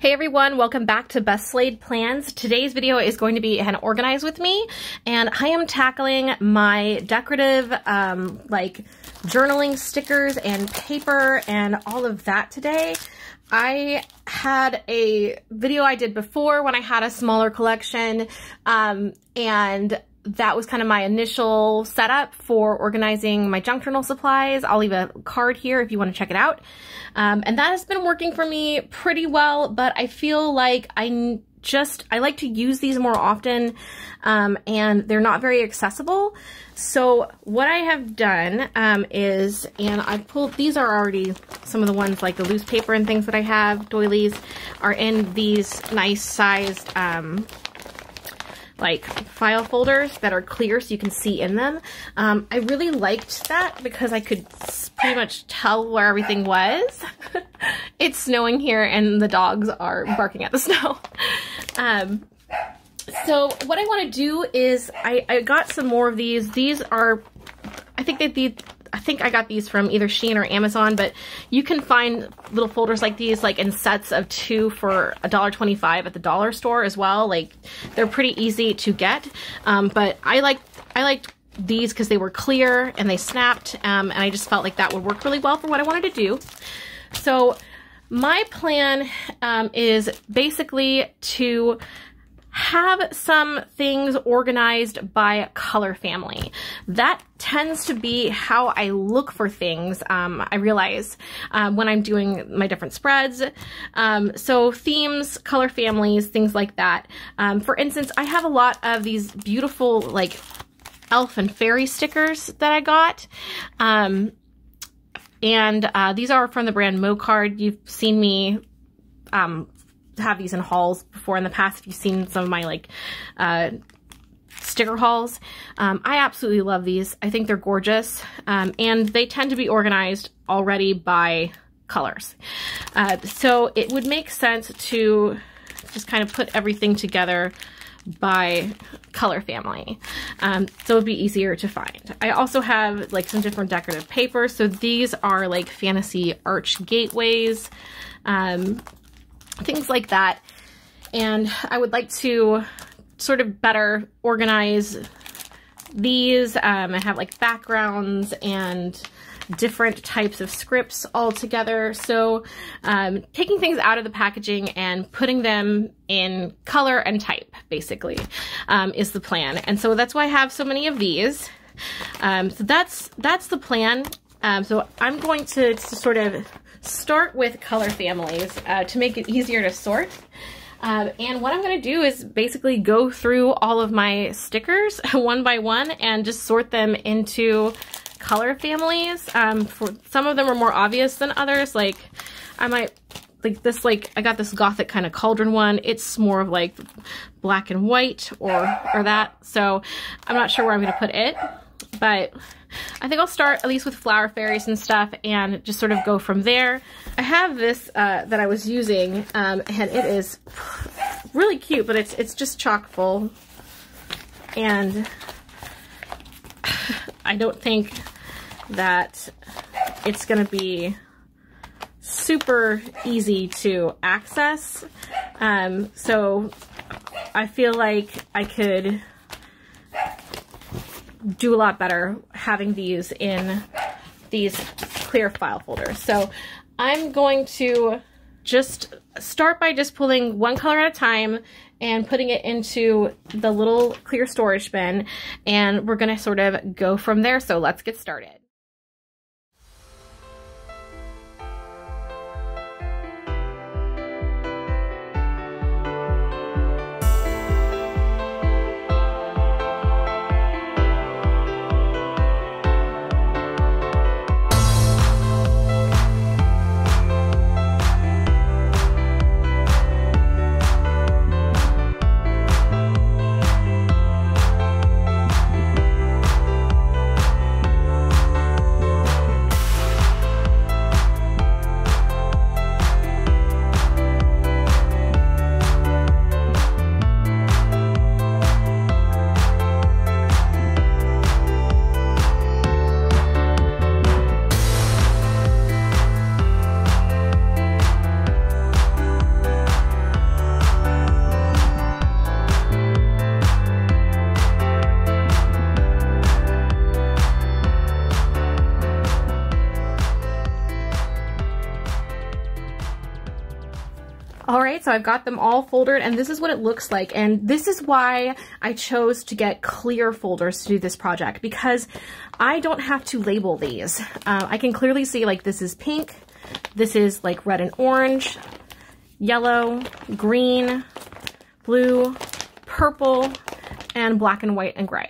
Hey everyone, welcome back to Best Laid Plans. Today's video is going to be an organize with me, and I am tackling my decorative like journaling stickers and paper and all of that today. I had a video I did before when I had a smaller collection, and that was kind of my initial setup for organizing my junk journal supplies. I'll leave a card here if you want to check it out. And that has been working for me pretty well, but I feel like I like to use these more often, and they're not very accessible. So what I have done is, and I pulled, these are already some of the ones like the loose paper and things that I have, doilies, are in these nice sized like file folders that are clear so you can see in them. I really liked that because I could pretty much tell where everything was. It's snowing here and the dogs are barking at the snow. So what I want to do is I got some more of these. These are, I think I got these from either Shein or Amazon, but you can find little folders like these like in sets of 2 for $1.25 at the dollar store as well. Like they're pretty easy to get, but I liked these because they were clear and they snapped, and I just felt like that would work really well for what I wanted to do. So my plan is basically to have some things organized by color family. That tends to be how I look for things, I realize, when I'm doing my different spreads. So themes, color families, things like that. For instance, I have a lot of these beautiful like elf and fairy stickers that I got. And these are from the brand Mocard. You've seen me have these in hauls before in the past if you've seen some of my like sticker hauls. I absolutely love these. I think they're gorgeous, and they tend to be organized already by colors. So it would make sense to just kind of put everything together by color family, so it would be easier to find. I also have like some different decorative paper. So these are like fantasy arch gateways, things like that. And I would like to sort of better organize these. I have like backgrounds and different types of scripts all together. So taking things out of the packaging and putting them in color and type basically is the plan. And so that's why I have so many of these. So that's the plan. So I'm going to sort of start with color families to make it easier to sort. And what I'm going to do is basically go through all of my stickers one by one and just sort them into color families. For some of them are more obvious than others. Like I might like this, like I got this gothic kind of cauldron one. It's more of like black and white or that. So I'm not sure where I'm going to put it, but I think I'll start at least with flower fairies and stuff and just sort of go from there. I have this that I was using, and it is really cute, but it's just chock full, and I don't think that it's gonna be super easy to access. So I feel like I could do a lot better having these in these clear file folders. So I'm going to just start by just pulling one color at a time and putting it into the little clear storage bin, and we're gonna sort of go from there. So let's get started. All right, so I've got them all folded and this is what it looks like. And this is why I chose to get clear folders to do this project, because I don't have to label these. I can clearly see like this is pink, this is like red and orange, yellow, green, blue, purple, and black and white and gray.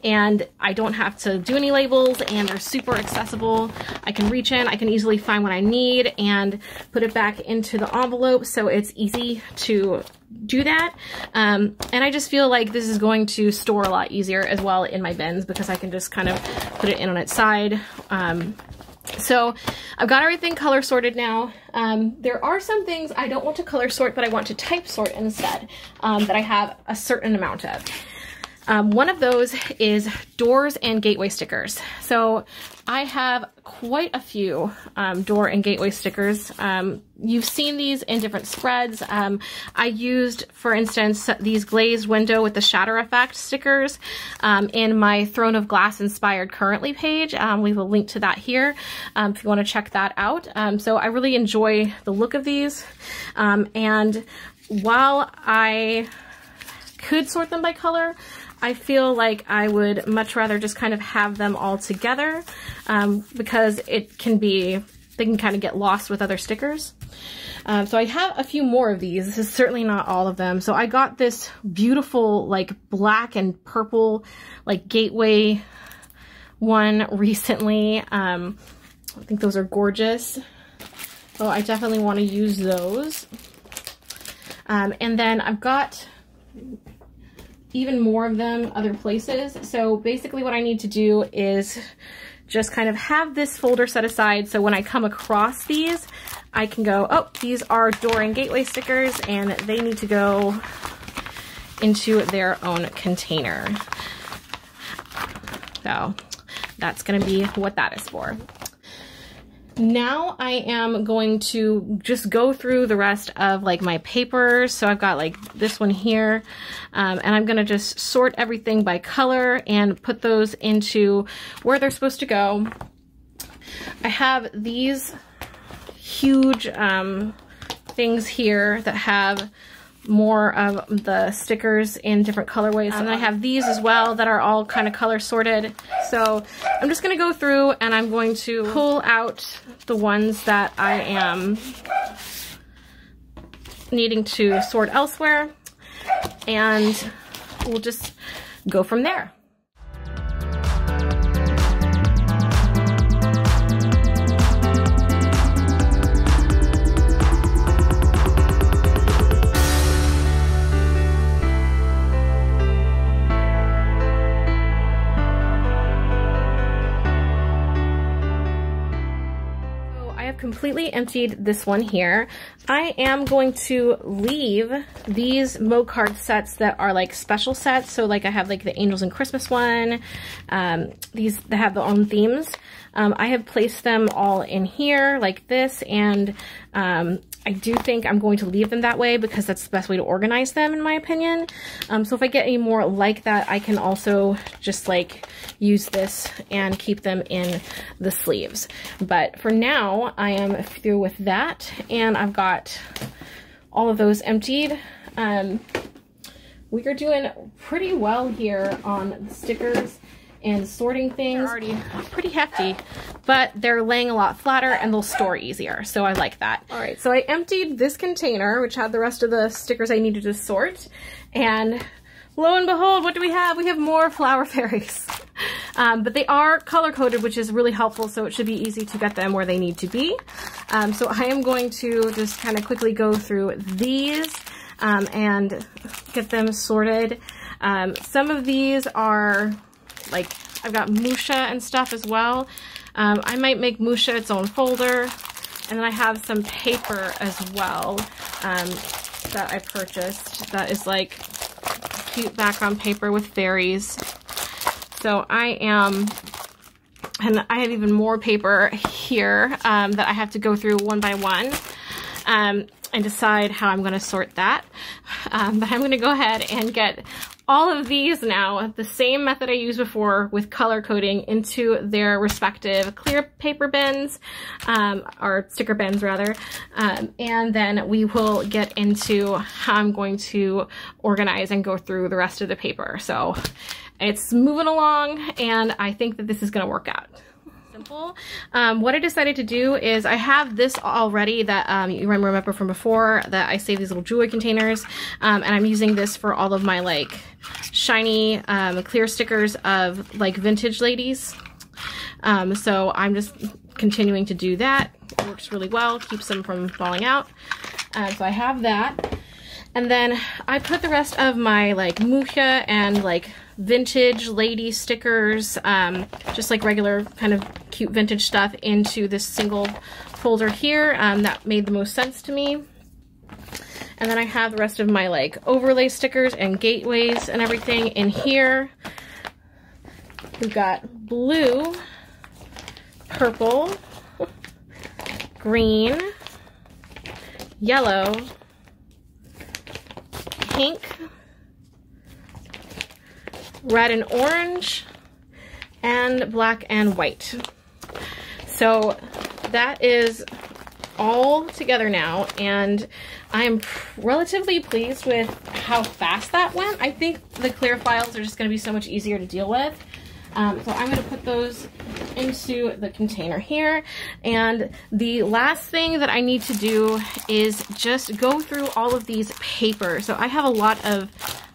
And I don't have to do any labels, and they're super accessible. I can reach in, I can easily find what I need and put it back into the envelope, so it's easy to do that. And I just feel like this is going to store a lot easier as well in my bins, because I can just kind of put it in on its side. So I've got everything color sorted now. There are some things I don't want to color sort, but I want to type sort instead, that I have a certain amount of. One of those is doors and gateway stickers. So I have quite a few door and gateway stickers. You've seen these in different spreads. I used, for instance, these glazed window with the shatter effect stickers in my Throne of Glass inspired currently page. Leave a link to that here if you want to check that out. So I really enjoy the look of these. And while I could sort them by color, I feel like I would much rather just kind of have them all together, because it can be, they can kind of get lost with other stickers. So I have a few more of these. This is certainly not all of them. So I got this beautiful like black and purple like gateway one recently. I think those are gorgeous. So I definitely want to use those. And then I've got even more of them other places. So basically what I need to do is just kind of have this folder set aside, so when I come across these, I can go, oh, these are door and gateway stickers and they need to go into their own container. So that's gonna be what that is for. Now I am going to just go through the rest of like my papers. So I've got like this one here, and I'm gonna just sort everything by color and put those into where they're supposed to go. I have these huge things here that have more of the stickers in different colorways, and I have these as well that are all kind of color sorted. So I'm just going to go through and I'm going to pull out the ones that I am needing to sort elsewhere, and we'll just go from there. Completely emptied this one here. I am going to leave these Mo card sets that are like special sets. So like I have like the Angels and Christmas one, these that have their own themes. I have placed them all in here like this, and I do think I'm going to leave them that way because that's the best way to organize them, in my opinion. So if I get any more like that, I can also just like use this and keep them in the sleeves. But for now, I am through with that, and I've got all of those emptied. We are doing pretty well here on the stickers and sorting things. They're already pretty hefty, but they're laying a lot flatter and they'll store easier, so I like that. All right, so I emptied this container, which had the rest of the stickers I needed to sort, and lo and behold, what do we have? We have more flower fairies. But they are color-coded, which is really helpful, so it should be easy to get them where they need to be. So I am going to just kind of quickly go through these and get them sorted. Some of these are like, I've got Musha and stuff as well. I might make Musha its own folder. And then I have some paper as well that I purchased that is like cute background paper with fairies. So and I have even more paper here that I have to go through one by one and decide how I'm going to sort that. But I'm going to go ahead and get all of these now, the same method I used before with color coding, into their respective clear paper bins, or sticker bins rather, and then we will get into how I'm going to organize and go through the rest of the paper. So it's moving along, and I think that this is going to work out. Simple. What I decided to do is I have this already that you remember from before that I saved these little jewelry containers, and I'm using this for all of my like shiny clear stickers of like vintage ladies. So I'm just continuing to do that. It works really well, keeps them from falling out. So I have that. And then I put the rest of my like muhia and like vintage lady stickers, just like regular kind of cute vintage stuff, into this single folder here. That made the most sense to me. And then I have the rest of my like overlay stickers and gateways and everything in here. We've got blue, purple, green, yellow, pink, red and orange, and black and white. So that is all together now, and I am relatively pleased with how fast that went. I think the clear files are just going to be so much easier to deal with. So I'm going to put those into the container here. And the last thing that I need to do is just go through all of these papers. So I have a lot of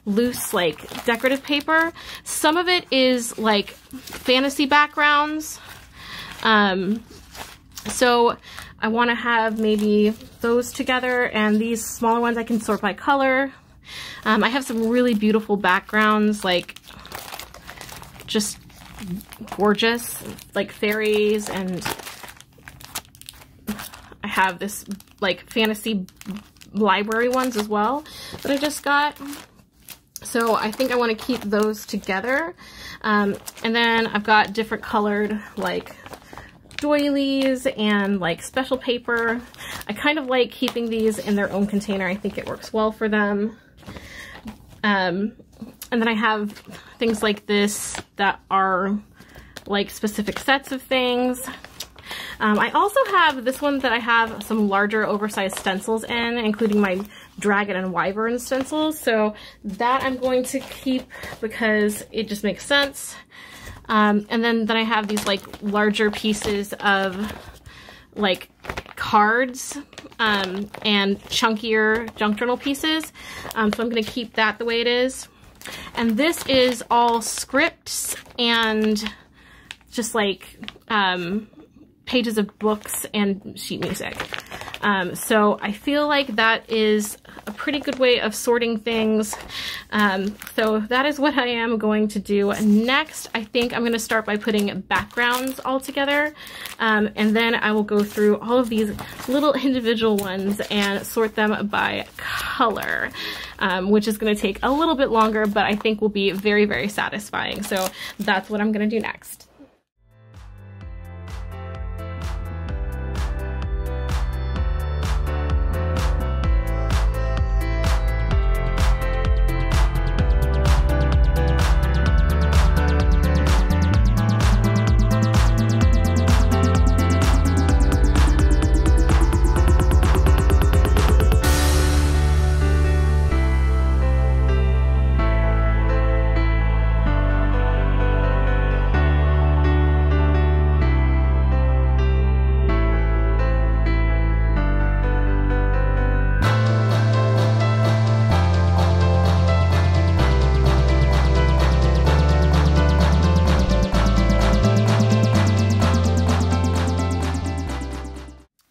loose like decorative paper. Some of it is like fantasy backgrounds. So I want to have maybe those together, and these smaller ones I can sort by color. I have some really beautiful backgrounds, like just gorgeous, like fairies, and I have this like fantasy library ones as well that I just got. So I think I want to keep those together. And then I've got different colored like doilies and like special paper. I kind of like keeping these in their own container. I think it works well for them. And then I have things like this that are like specific sets of things. I also have this one that I have some larger oversized stencils in, including my dragon and wyvern stencils. So that I'm going to keep because it just makes sense. And then I have these like larger pieces of like cards and chunkier junk journal pieces. So I'm going to keep that the way it is. And this is all scripts and just like pages of books and sheet music. So I feel like that is a pretty good way of sorting things. So that is what I am going to do next. I think I'm going to start by putting backgrounds all together, and then I will go through all of these little individual ones and sort them by color, which is going to take a little bit longer, but I think will be very, very satisfying. So that's what I'm going to do next.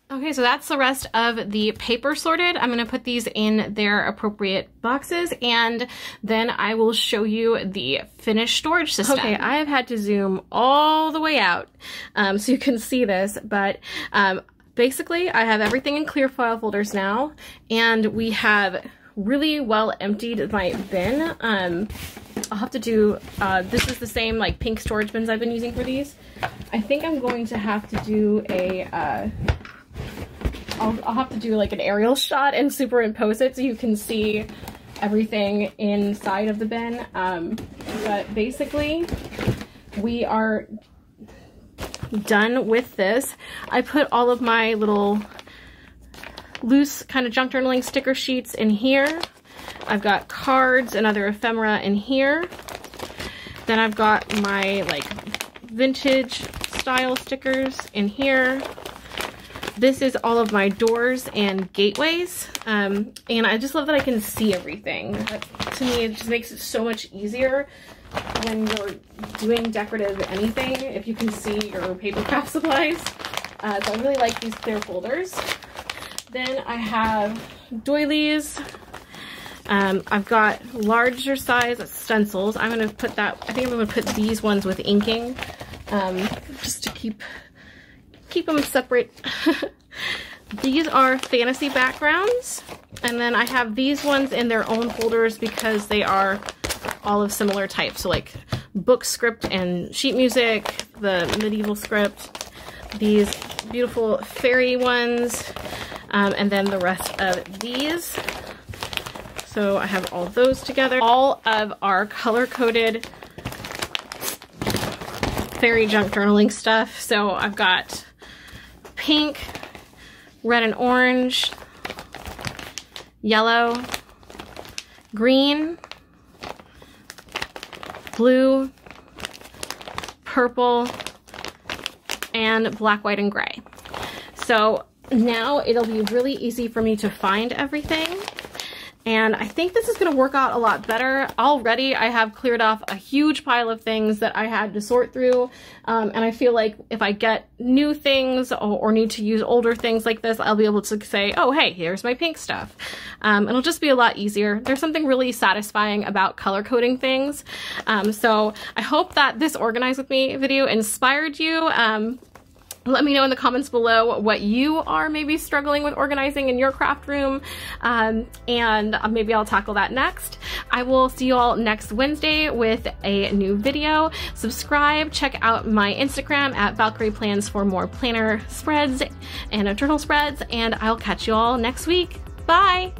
Okay, so that's the rest of the paper sorted. I'm going to put these in their appropriate boxes, and then I will show you the finished storage system. Okay, I have had to zoom all the way out so you can see this, but basically I have everything in clear file folders now, and we have really well emptied my bin. I'll have to do, this is the same like pink storage bins I've been using for these. I think I'm going to have to do a, I'll have to do like an aerial shot and superimpose it so you can see everything inside of the bin. But basically, we are done with this. I put all of my little loose kind of junk journaling sticker sheets in here. I've got cards and other ephemera in here. Then I've got my like vintage style stickers in here. This is all of my doors and gateways. And I just love that I can see everything. That, to me, it just makes it so much easier when you're doing decorative anything, if you can see your paper craft supplies. So I really like these clear folders. Then I have doilies. I've got larger size stencils. I'm going to put that, I think I'm going to put these ones with inking, just to keep them separate. These are fantasy backgrounds. And then I have these ones in their own folders because they are all of similar types. So like book script and sheet music, the medieval script, these beautiful fairy ones, and then the rest of these. So I have all those together. All of our color-coded fairy junk journaling stuff. So I've got pink, red and orange, yellow, green, blue, purple, and black, white, and gray. So now it'll be really easy for me to find everything. And I think this is going to work out a lot better. Already I have cleared off a huge pile of things that I had to sort through. And I feel like if I get new things or need to use older things like this, I'll be able to say, oh, hey, here's my pink stuff. It'll just be a lot easier. There's something really satisfying about color coding things. So I hope that this Organize With Me video inspired you. Let me know in the comments below what you are maybe struggling with organizing in your craft room, and maybe I'll tackle that next. I will see you all next Wednesday with a new video. Subscribe, check out my Instagram at Valkyrie Plans for more planner spreads and journal spreads, and I'll catch you all next week. Bye!